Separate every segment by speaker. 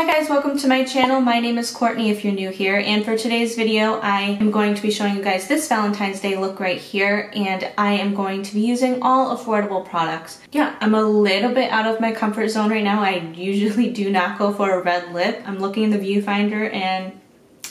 Speaker 1: Hi guys, welcome to my channel. My name is Courtney if you're new here, and for today's video I am going to be showing you guys this Valentine's Day look right here, and I am going to be using all affordable products. Yeah, I'm a little bit out of my comfort zone right now. I usually do not go for a red lip. I'm looking in the viewfinder and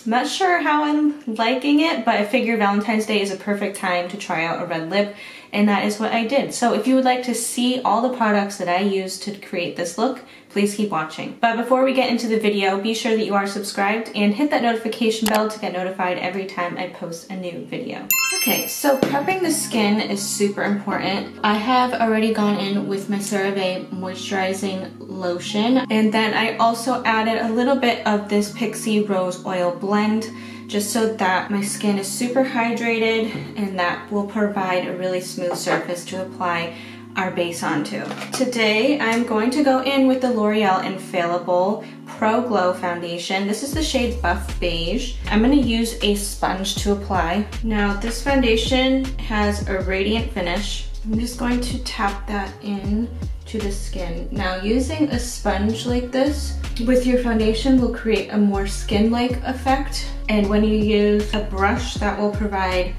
Speaker 1: I'm not sure how I'm liking it, but I figure Valentine's Day is a perfect time to try out a red lip, and that is what I did. So if you would like to see all the products that I used to create this look, please keep watching. But before we get into the video, be sure that you are subscribed and hit that notification bell to get notified every time I post a new video. Okay, so prepping the skin is super important. I have already gone in with my CeraVe moisturizing lotion, and then I also added a little bit of this Pixie Rose Oil blend just so that my skin is super hydrated and that will provide a really smooth surface to apply our base onto. Today I'm going to go in with the L'Oreal Infallible Pro Glow Foundation. This is the shade Buff Beige. I'm going to use a sponge to apply. Now this foundation has a radiant finish. I'm just going to tap that in to the skin. Now using a sponge like this with your foundation will create a more skin-like effect, and when you use a brush that will provide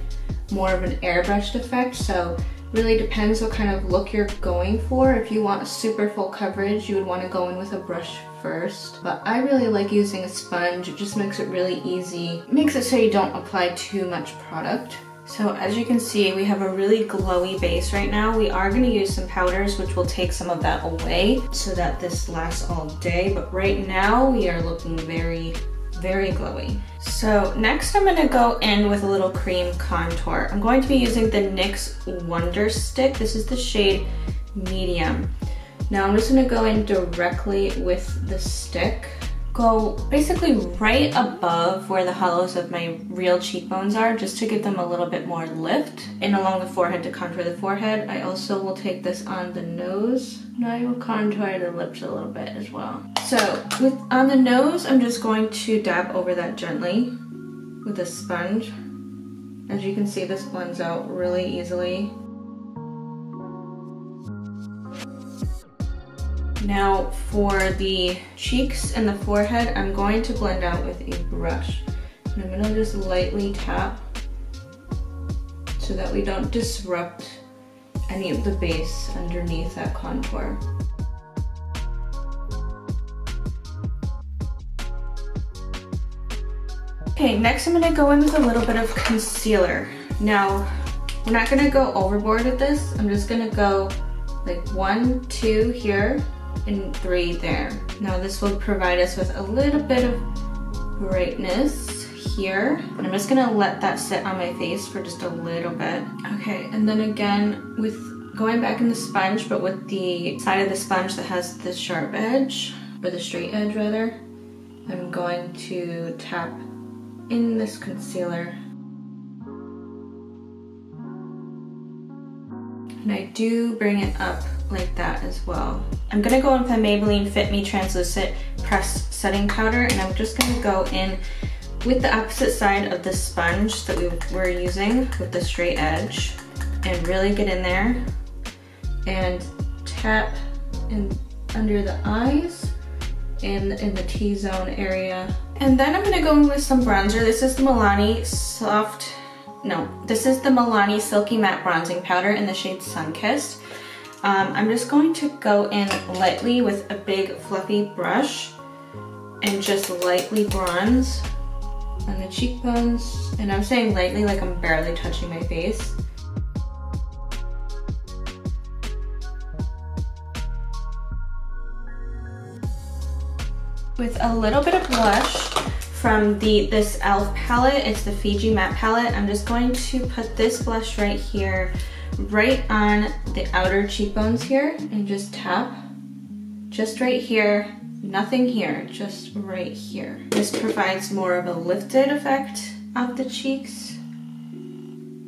Speaker 1: more of an airbrushed effect. So really depends what kind of look you're going for. If you want a super full coverage, you would want to go in with a brush first. But I really like using a sponge. It just makes it really easy. It makes it so you don't apply too much product. So as you can see, we have a really glowy base right now. We are going to use some powders which will take some of that away so that this lasts all day. But right now we are looking very glowy. So next I'm going to go in with a little cream contour. I'm going to be using the NYX Wonder Stick. This is the shade Medium. Now I'm just going to go in directly with the stick. Go basically right above where the hollows of my real cheekbones are, just to give them a little bit more lift, and along the forehead to contour the forehead. I also will take this on the nose. Now I will contour the lips a little bit as well. So on the nose, I'm just going to dab over that gently with a sponge. As you can see, this blends out really easily. Now for the cheeks and the forehead, I'm going to blend out with a brush. And I'm going to just lightly tap so that we don't disrupt any of the base underneath that contour. Okay, next I'm going to go in with a little bit of concealer. Now, we're not going to go overboard with this. I'm just going to go like 1, 2 here, and 3 there. Now this will provide us with a little bit of brightness here. And I'm just gonna let that sit on my face for just a little bit. Okay, and then again, with going back in the sponge, but with the side of the sponge that has the sharp edge, or the straight edge rather, I'm going to tap in this concealer. And I do bring it up like that as well. I'm gonna go in with the Maybelline Fit Me Translucent Pressed Setting Powder, and I'm just gonna go in with the opposite side of the sponge that we were using with the straight edge, and really get in there and tap in under the eyes and in the T-zone area. And then I'm gonna go in with some bronzer. This is the this is the Milani Silky Matte Bronzing Powder in the shade Sunkissed. I'm just going to go in lightly with a big fluffy brush and just lightly bronze on the cheekbones. And I'm saying lightly like I'm barely touching my face. With a little bit of blush from this e.l.f. palette, it's the Fiji Matte palette. I'm just going to put this blush right here, right on the outer cheekbones here, and just tap. Just right here, nothing here, just right here. This provides more of a lifted effect of the cheeks.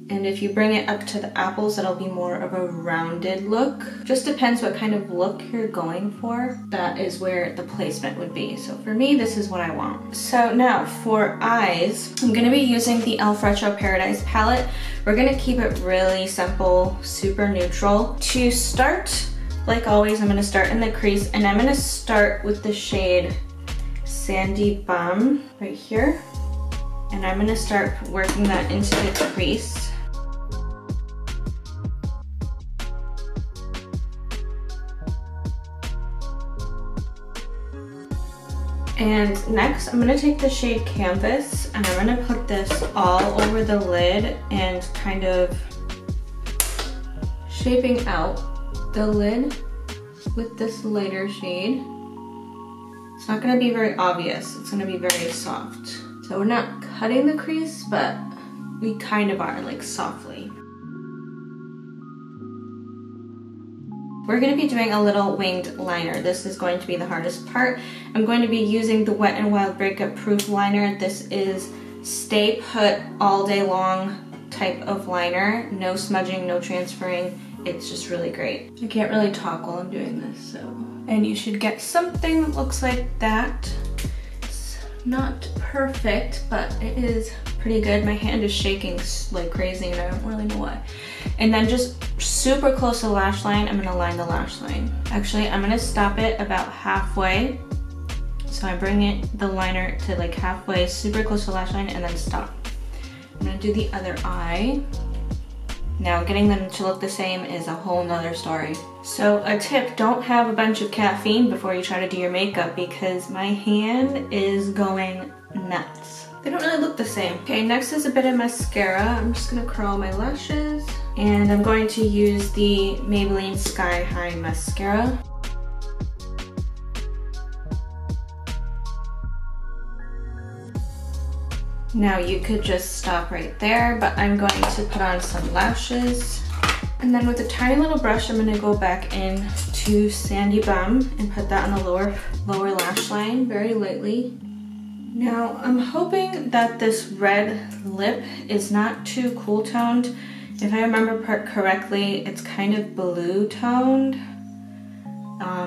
Speaker 1: And if you bring it up to the apples, it'll be more of a rounded look. Just depends what kind of look you're going for. That is where the placement would be. So for me, this is what I want. So now for eyes, I'm gonna be using the e.l.f. Retro Paradise palette. We're gonna keep it really simple, super neutral. To start, like always, I'm gonna start in the crease, and I'm gonna start with the shade sandy bum right here. And I'm gonna start working that into the crease. And next, I'm gonna take the shade Canvas and I'm gonna put this all over the lid and kind of shaping out the lid with this lighter shade. It's not gonna be very obvious, it's gonna be very soft. So we're not cutting the crease, but we kind of are, like softly. We're going to be doing a little winged liner. This is going to be the hardest part. I'm going to be using the Wet n Wild Breakup Proof liner. This is stay put all day long type of liner. No smudging, no transferring. It's just really great. I can't really talk while I'm doing this, so. And you should get something that looks like that. It's not perfect, but it is pretty good. My hand is shaking like crazy and I don't really know why. And then just super close to the lash line, I'm gonna line the lash line. Actually, I'm gonna stop it about halfway. So I bring the liner to like halfway, super close to the lash line, and then stop. I'm gonna do the other eye. Now getting them to look the same is a whole nother story. So a tip, don't have a bunch of caffeine before you try to do your makeup because my hand is going nuts. They don't really look the same. Okay, next is a bit of mascara. I'm just gonna curl my lashes. And I'm going to use the Maybelline Sky High Mascara. Now you could just stop right there, but I'm going to put on some lashes. And then with a tiny little brush, I'm gonna go back in to Sandy Bum and put that on the lower lash line very lightly. Now I'm hoping that this red lip is not too cool toned. If I remember correctly, it's kind of blue toned.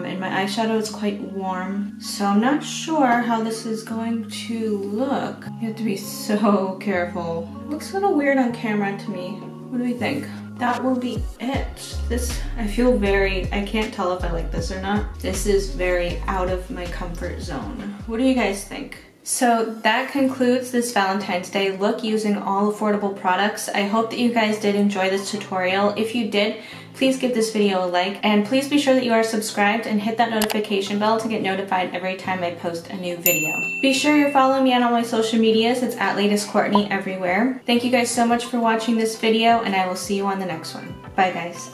Speaker 1: And my eyeshadow is quite warm. So I'm not sure how this is going to look. You have to be so careful. It looks a little weird on camera to me. What do we think? That will be it. This, I feel I can't tell if I like this or not. This is very out of my comfort zone. What do you guys think? So that concludes this Valentine's Day look using all affordable products. I hope that you guys did enjoy this tutorial. If you did, please give this video a like and please be sure that you are subscribed and hit that notification bell to get notified every time I post a new video. Be sure you're following me on all my social medias. It's @LatestCourtney everywhere. Thank you guys so much for watching this video and I will see you on the next one. Bye guys.